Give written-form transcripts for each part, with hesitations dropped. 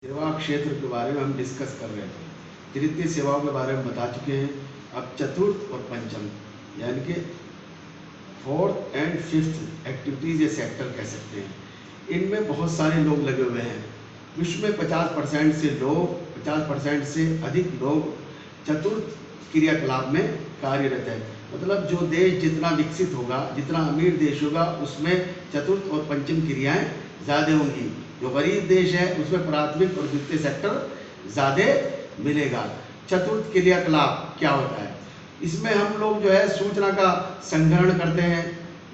सेवा क्षेत्र के बारे में हम डिस्कस कर रहे थे। तृतीय सेवाओं के बारे में बता चुके हैं। अब चतुर्थ और पंचम यानी कि फोर्थ एंड फिफ्थ एक्टिविटीज़ या सेक्टर कह सकते हैं। इनमें बहुत सारे लोग लगे हुए हैं। विश्व में 50% से अधिक लोग चतुर्थ क्रियाकलाप में कार्यरत है। मतलब जो देश जितना विकसित होगा, जितना अमीर देश होगा, उसमें चतुर्थ और पंचम क्रियाएं ज़्यादा होंगी। जो गरीब देश है उसमें प्राथमिक और द्वितीय सेक्टर ज़्यादा मिलेगा। चतुर्थ क्रियाकलाप क्या होता है? इसमें हम लोग जो है सूचना का संग्रहण करते हैं,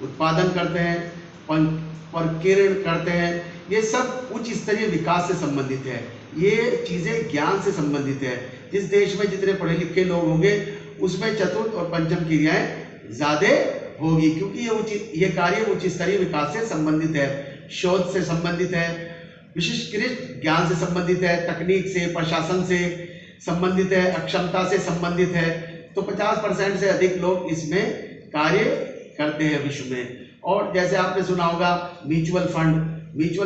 उत्पादन करते हैं, प्रकीर्ण करते हैं। ये सब उच्च स्तरीय विकास से संबंधित है। ये चीज़ें ज्ञान से संबंधित है। जिस देश में जितने पढ़े लिखे लोग होंगे उसमें चतुर्थ और पंचम क्रियाएं ज़्यादा होगी, क्योंकि ये कार्य उच्च स्तरीय विकास से संबंधित है, शोध से संबंधित है, विशिष्टकृत ज्ञान से संबंधित है, तकनीक से, प्रशासन से संबंधित है, अक्षमता से संबंधित है। तो 50% से अधिक लोग इसमें कार्य करते हैं विश्व में। और जैसे आपने सुना होगा म्यूचुअल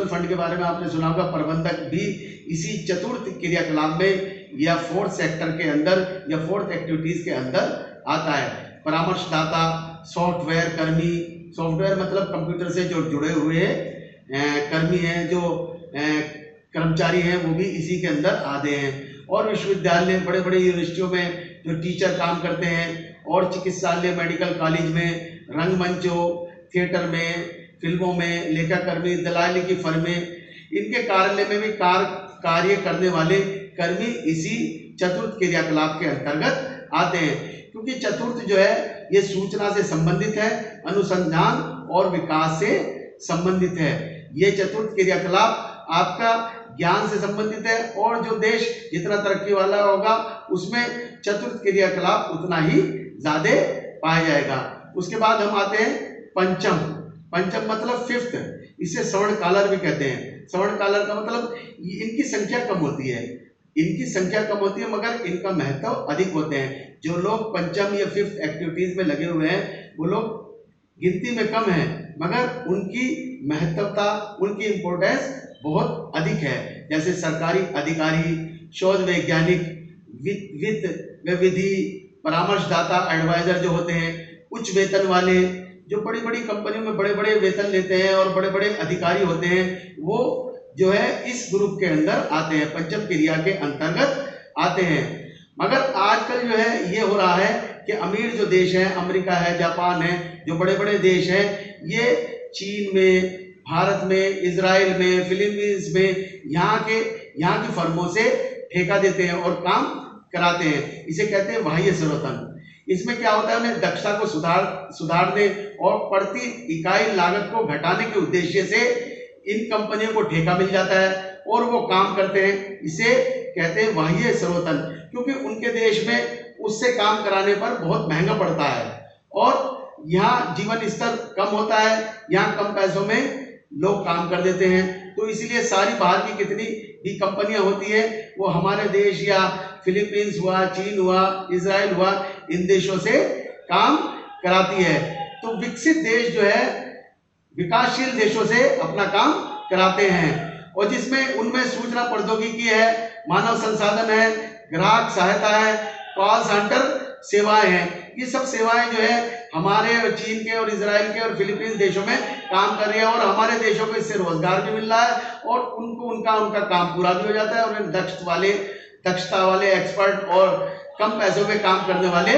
फंड के बारे में आपने सुना होगा, प्रबंधक भी इसी चतुर्थ क्रियाकलाप में या फोर्थ सेक्टर के अंदर या फोर्थ एक्टिविटीज के अंदर आता है। परामर्शदाता, सॉफ्टवेयर कर्मी, सॉफ्टवेयर मतलब कंप्यूटर से जो जुड़े हुए कर्मी हैं, जो कर्मचारी हैं, वो भी इसी के अंदर आते हैं। और विश्वविद्यालय, बड़े बड़े यूनिवर्सिटियों में जो टीचर काम करते हैं, और चिकित्सालय, मेडिकल कॉलेज में, रंगमंचों, थिएटर में, फिल्मों में, लेखाकर्मी, दलाली की फर्में, इनके कार्यालय में भी कार्य करने वाले कर्मी इसी चतुर्थ क्रियाकलाप के अंतर्गत आते हैं। क्योंकि चतुर्थ जो है ये सूचना से संबंधित है, अनुसंधान और विकास से संबंधित है। ये चतुर्थ क्रियाकलाप आपका ज्ञान से संबंधित है, और जो देश जितना तरक्की वाला होगा उसमें चतुर्थ क्रियाकलाप उतना ही ज्यादा पाया जाएगा। उसके बाद हम आते हैं पंचम मतलब फिफ्थ। इसे स्वर्ण कालर भी कहते हैं। स्वर्ण कालर का मतलब इनकी संख्या कम होती है, मगर इनका महत्व अधिक होते हैं। जो लोग पंचम या फिफ्थ एक्टिविटीज में लगे हुए हैं वो लोग गिनती में कम हैं, मगर उनकी महत्वता, उनकी इम्पोर्टेंस बहुत अधिक है। जैसे सरकारी अधिकारी, शोध वैज्ञानिक, वित्त व विधि, परामर्शदाता, एडवाइजर जो होते हैं, उच्च वेतन वाले, जो बड़ी बड़ी कंपनियों में बड़े बड़े वेतन लेते हैं और बड़े बड़े अधिकारी होते हैं, वो जो है इस ग्रुप के अंदर आते हैं, पंचम क्रिया के अंतर्गत आते हैं। मगर आजकल जो है ये हो रहा है कि अमीर जो देश है, अमेरिका है, जापान है, जो बड़े बड़े देश हैं, ये चीन में, भारत में, इजराइल में, फिलीपींस में यहाँ की फर्मों से ठेका देते हैं और काम कराते हैं। इसे कहते हैं बाह्य स्रोतन। इसमें क्या होता है, उन्हें दक्षता को सुधारने और प्रति इकाई लागत को घटाने के उद्देश्य से इन कंपनियों को ठेका मिल जाता है और वो काम करते हैं। इसे कहते हैं बाह्य स्रोतन, क्योंकि उनके देश में उससे काम कराने पर बहुत महंगा पड़ता है और यहाँ जीवन स्तर कम होता है, यहाँ कम पैसों में लोग काम कर देते हैं। तो इसलिए सारी बाहर की कितनी भी कंपनियां होती है वो हमारे देश या फिलीपींस हुआ, चीन हुआ, इजराइल हुआ, इन देशों से काम कराती है। तो विकसित देश जो है विकासशील देशों से अपना काम कराते हैं, और जिसमें उनमें सूचना प्रौद्योगिकी है, मानव संसाधन है, ग्राहक सहायता है, कॉल सेंटर सेवाएं हैं। ये सब सेवाएं जो है हमारे और चीन के और इजराइल के और फिलीपींस देशों में काम कर रही है, और हमारे देशों को इससे रोजगार भी मिल रहा है और उनको उनका काम पूरा भी हो जाता है, और दक्षता वाले एक्सपर्ट और कम पैसों में काम करने वाले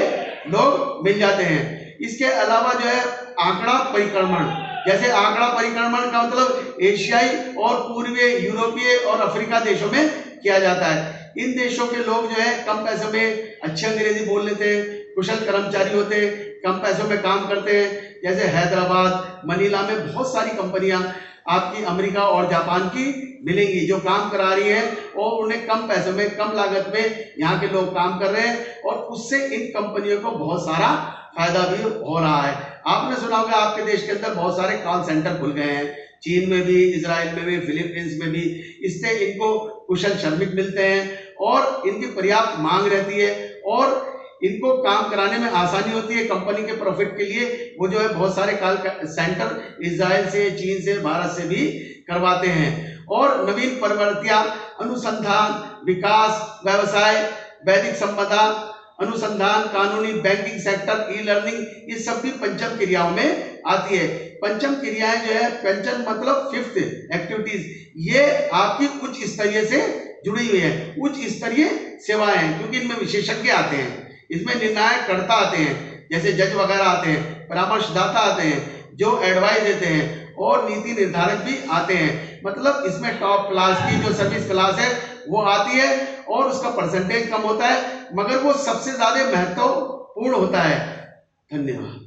लोग मिल जाते हैं। इसके अलावा जो है आंकड़ा परिक्रमण, जैसे आंकड़ा परिक्रमण का मतलब एशियाई और पूर्वी यूरोपीय और अफ्रीका देशों में किया जाता है। इन देशों के लोग जो है कम पैसों में अच्छी अंग्रेजी बोल लेते हैं, कुशल कर्मचारी होते हैं, कम पैसों में काम करते हैं। जैसे हैदराबाद, मनीला में बहुत सारी कंपनियां आपकी अमेरिका और जापान की मिलेंगी जो काम करा रही है, और उन्हें कम पैसों में, कम लागत में यहाँ के लोग काम कर रहे हैं, और उससे इन कंपनियों को बहुत सारा फायदा भी हो रहा है। आपने सुना होगा आपके देश के अंदर बहुत सारे कॉल सेंटर खुल गए हैं, चीन में भी, इजराइल में भी, फिलीपींस में भी। इससे इनको कुशल श्रमिक मिलते हैं और इनकी पर्याप्त मांग रहती है, और इनको काम कराने में आसानी होती है। कंपनी के प्रॉफिट के लिए वो जो है बहुत सारे कॉल सेंटर इजराइल से, चीन से, भारत से भी करवाते हैं। और नवीन प्रवृत्तियां, अनुसंधान, विकास, व्यवसाय, वैदिक संपदा, अनुसंधान, कानूनी, बैंकिंग सेक्टर, ई लर्निंग, ये सब भी पंचम क्रियाओं में आती है। पंचम क्रियाएं जो है, पंचम मतलब फिफ्थ एक्टिविटीज, ये आपकी उच्च स्तरीय से जुड़ी हुई है। उच्च स्तरीय सेवाएं हैं, क्योंकि इनमें विशेषज्ञ आते हैं, इसमें निर्णायक कर्ता आते हैं, जैसे जज वगैरह आते हैं, परामर्शदाता आते हैं जो एडवाइस देते हैं, और नीति निर्धारक भी आते हैं। मतलब इसमें टॉप क्लास की जो सर्विस क्लास है वो आती है, और उसका परसेंटेज कम होता है, मगर वो सबसे ज्यादा महत्वपूर्ण होता है। धन्यवाद।